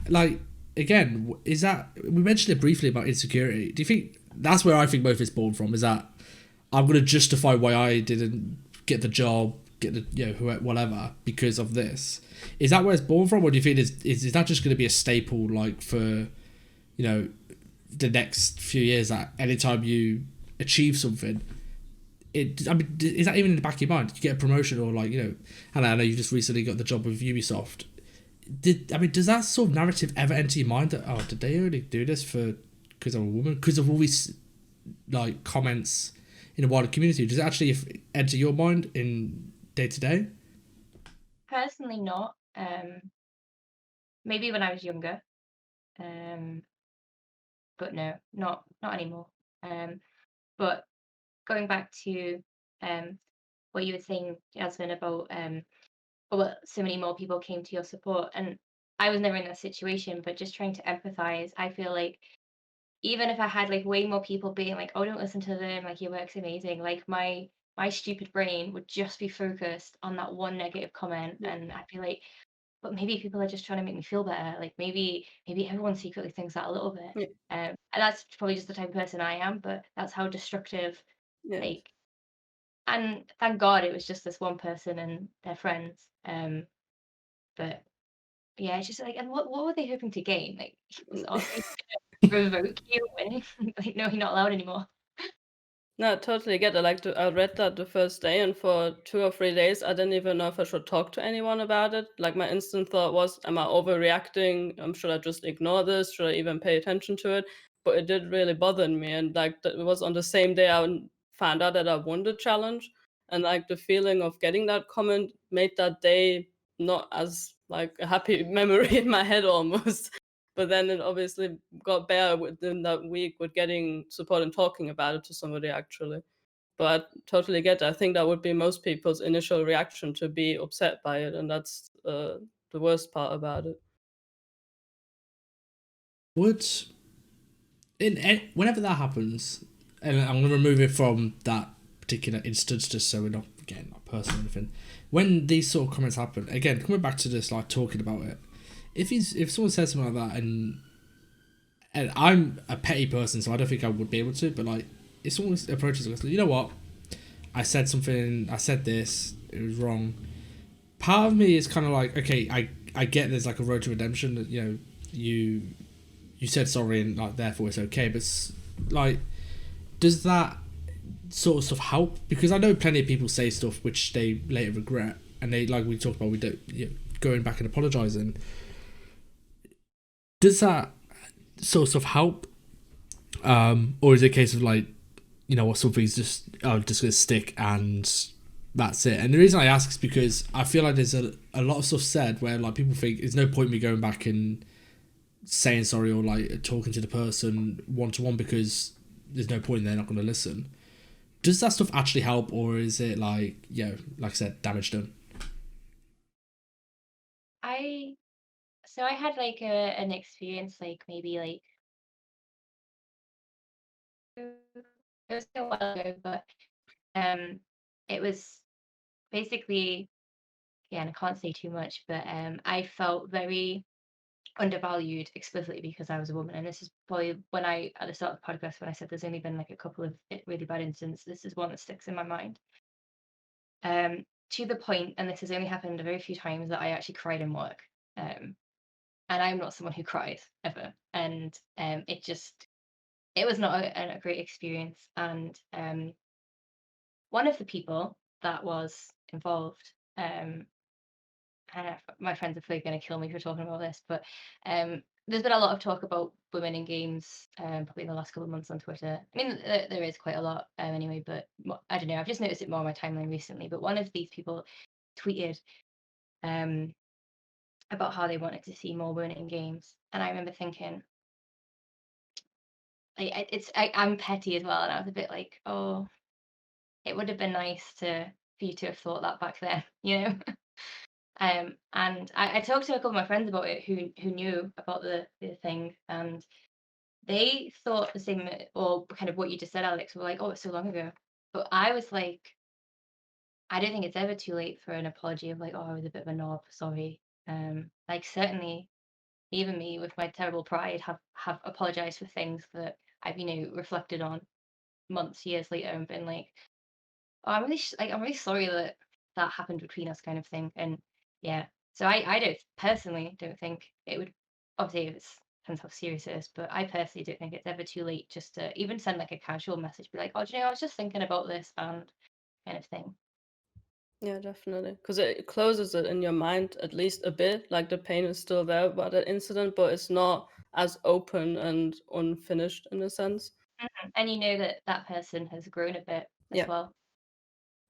like, again, is that, we mentioned it briefly about insecurity. Do you think that's where I think both is born from? Is that I'm going to justify why I didn't get the job, get the, whatever, because of this? Is that where it's born from, or do you think is that just going to be a staple, like, for the next few years, that anytime you achieve something, is that even in the back of your mind? You get a promotion, or like, and I know you just recently got the job with Ubisoft. Does that sort of narrative ever enter your mind that, oh, did they only do this because I'm a woman, because of all these like comments in the wider community? Does it actually enter your mind in day to day? Personally, not. Maybe when I was younger, but no, not anymore. But going back to what you were saying, Jasmine, about so many more people came to your support, and I was never in that situation, but just trying to empathize, I feel like even if I had like way more people being like, oh, don't listen to them, like your work's amazing, like my stupid brain would just be focused on that one negative comment, and I'd be like, but maybe people are just trying to make me feel better. Like maybe everyone secretly thinks that a little bit. And that's probably just the type of person I am, but that's how destructive, like, and thank God it was just this one person and their friends. But yeah, it's just like, and what were they hoping to gain? Like, are they gonna revoke you and like, no, you're not allowed anymore. No, I totally get it. Like, I read that the first day, and for 2 or 3 days, I didn't even know if I should talk to anyone about it. Like, my instant thought was, am I overreacting? Should I just ignore this? Should I even pay attention to it? But it did really bother me, and like, it was on the same day I found out that I won the challenge, and like, the feeling of getting that comment made that day not as like a happy memory in my head almost. But then it obviously got better within that week with getting support and talking about it to somebody actually. But I totally get it. I think that would be most people's initial reaction, to be upset by it, and that's the worst part about it. Whenever that happens, and I'm going to remove it from that particular instance just so we're not getting personal or anything. When these sort of comments happen, again, coming back to this, like, talking about it, if someone says something like that, and I'm a petty person, so I don't think I would be able to, but like, if someone approaches us, like, you know what, I said something, I said this, it was wrong. Part of me is kind of like, okay, I get there's like a road to redemption, that you said sorry and like therefore it's okay, but like, does that sort of stuff help? Because I know plenty of people say stuff which they later regret, and they, like we talked about, we don't going back and apologizing. Does that sort of stuff help, or is it a case of like, what, something's just going to stick and that's it? And the reason I ask is because I feel like there's a lot of stuff said where like people think there's no point in me going back and saying sorry or like talking to the person one-to-one, because there's no point, they're not going to listen. Does that stuff actually help, or is it like, like I said, damage done? I had like an experience, like maybe like it was a while ago, but it was basically, yeah, and I can't say too much, but I felt very undervalued explicitly because I was a woman. And this is probably when at the start of the podcast, when I said there's only been like a couple of really bad incidents, this is one that sticks in my mind. To the point, and this has only happened a very few times, that I actually cried in work. and I'm not someone who cries ever, and it was not a great experience. And one of the people that was involved, my friends are probably going to kill me for talking about this, but there's been a lot of talk about women in games, probably in the last couple of months on Twitter. I mean, there is quite a lot anyway, but I don't know. I've just noticed it more on my timeline recently. But one of these people tweeted about how they wanted to see more women in games, and I remember thinking, I'm petty as well, and I was a bit like, oh, it would have been nice for you to have thought that back then, you know. And I talked to a couple of my friends about it who knew about the thing, and they thought the same, or kind of what you just said, Alex. Were like, oh, it's so long ago. But I was like, I don't think it's ever too late for an apology of like, oh, I was a bit of a knob, sorry. Like certainly, even me with my terrible pride have apologized for things that I've reflected on months, years later, and been like, oh, I'm really sorry that happened between us, kind of thing. And yeah, so I don't personally don't think it would, obviously it depends how serious it is, but I personally don't think it's ever too late just to even send like a casual message, be like, oh, do you know, I was just thinking about this and kind of thing. Yeah, definitely. Because it closes it in your mind at least a bit. Like the pain is still there about that incident, but it's not as open and unfinished in a sense. And you know that person has grown a bit as Yeah. well.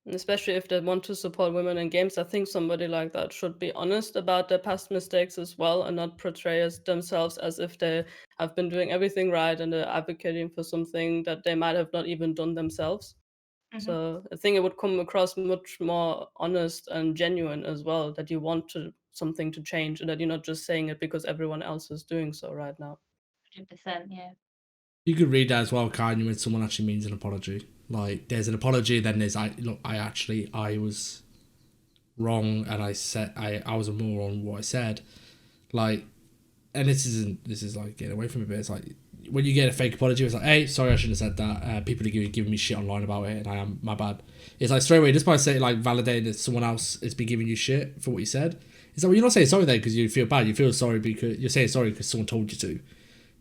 And especially if they want to support women in games, I think somebody like that should be honest about their past mistakes as well, and not portray themselves as if they have been doing everything right and they're advocating for something that they might have not even done themselves. So I think it would come across much more honest and genuine as well, that you want something to change and that you're not just saying it because everyone else is doing so right now. 100%, yeah. You could read that as well, can't you, when someone actually means an apology. Like, there's an apology, then there's, I was wrong, and I was a moron on what I said. Like, and this is like getting away from it, but it's like, when you get a fake apology, it's like, hey, sorry, I shouldn't have said that. People are giving me shit online about it, and I am, my bad. It's like, straight away, just by saying, like, validating that someone else has been giving you shit for what you said. It's like, well, you're not saying sorry then because you feel bad. You feel sorry because you're saying sorry because someone told you to.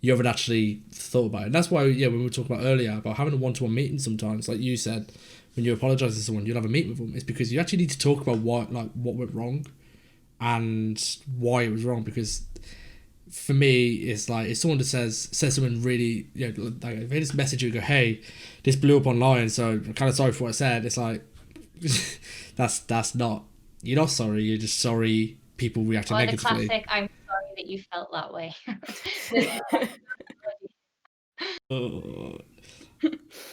You haven't actually thought about it. And that's why, yeah, when we were talking about earlier about having a one-to-one meeting sometimes, like you said, when you apologise to someone, you'll have a meeting with them. It's because you actually need to talk about what went wrong and why it was wrong. Because for me, it's like, if someone just says something really, like if they just message you and go, hey, this blew up online, so I'm kind of sorry for what I said. It's like, that's not, you're not sorry, you're just sorry people reacted negatively. The classic, I'm sorry that you felt that way.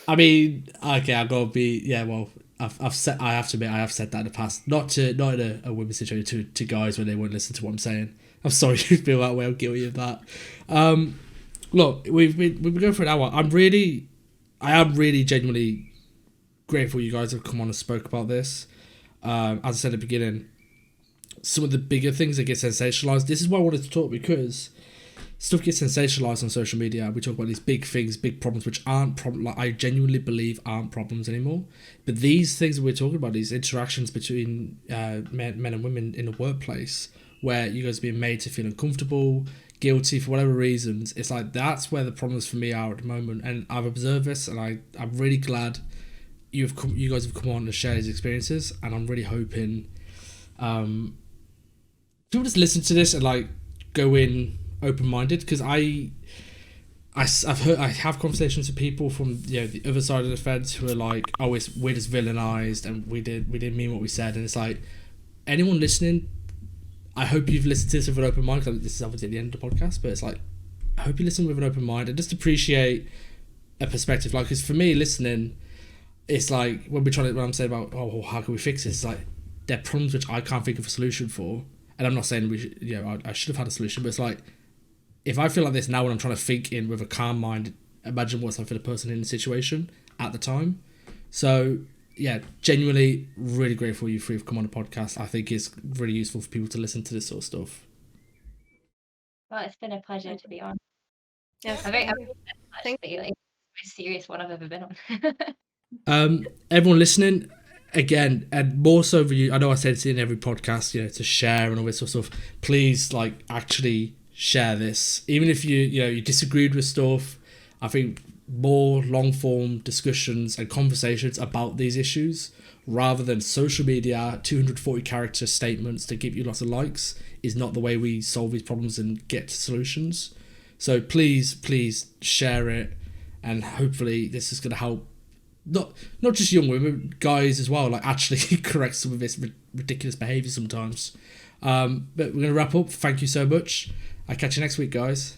I mean, okay, I've got to be, yeah, well, I have to admit, I have said that in the past, not in a women's situation, to guys when they won't listen to what I'm saying. I'm sorry you feel that way, I'm guilty of that. Look, we've been going for an hour. I am really genuinely grateful you guys have come on and spoke about this. As I said at the beginning, some of the bigger things that get sensationalized. This is why I wanted to talk, because stuff gets sensationalized on social media. We talk about these big things, big problems, which aren't problems. Like, I genuinely believe aren't problems anymore. But these things that we're talking about, these interactions between men and women in the workplace, where you guys are being made to feel uncomfortable, guilty for whatever reasons, it's like, that's where the problems for me are at the moment. And I've observed this, and I'm really glad you guys have come on to share these experiences. And I'm really hoping people just listen to this and like go in open-minded, because I have conversations with people from the other side of the fence who are like, oh, we're just villainized and we didn't mean what we said. And it's like, anyone listening, I hope you've listened to this with an open mind, because this is obviously at the end of the podcast, but it's like, I hope you listen with an open mind and just appreciate a perspective. Like, because for me, listening, it's like, when I'm saying about, oh, how can we fix this, it's like, there are problems which I can't think of a solution for. And I'm not saying we should, I should have had a solution, but it's like, if I feel like this now when I'm trying to think in with a calm mind, imagine what's like for the person in the situation at the time. So yeah, genuinely really grateful you three have come on the podcast. I think it's really useful for people to listen to this sort of stuff. Well, it's been a pleasure to be on. Yes, I'm like the most serious one I've ever been on. Everyone listening, again, and more so for you, I know I said it in every podcast, to share and all this sort of stuff. Please, like, actually share this. Even if you disagreed with stuff, I think more long form discussions and conversations about these issues rather than social media 240 character statements to give you lots of likes is not the way we solve these problems and get to solutions. So please share it, and hopefully this is going to help not just young women, guys as well, like actually correct some of this ridiculous behaviour sometimes. But we're going to wrap up. Thank you so much. I'll catch you next week, guys.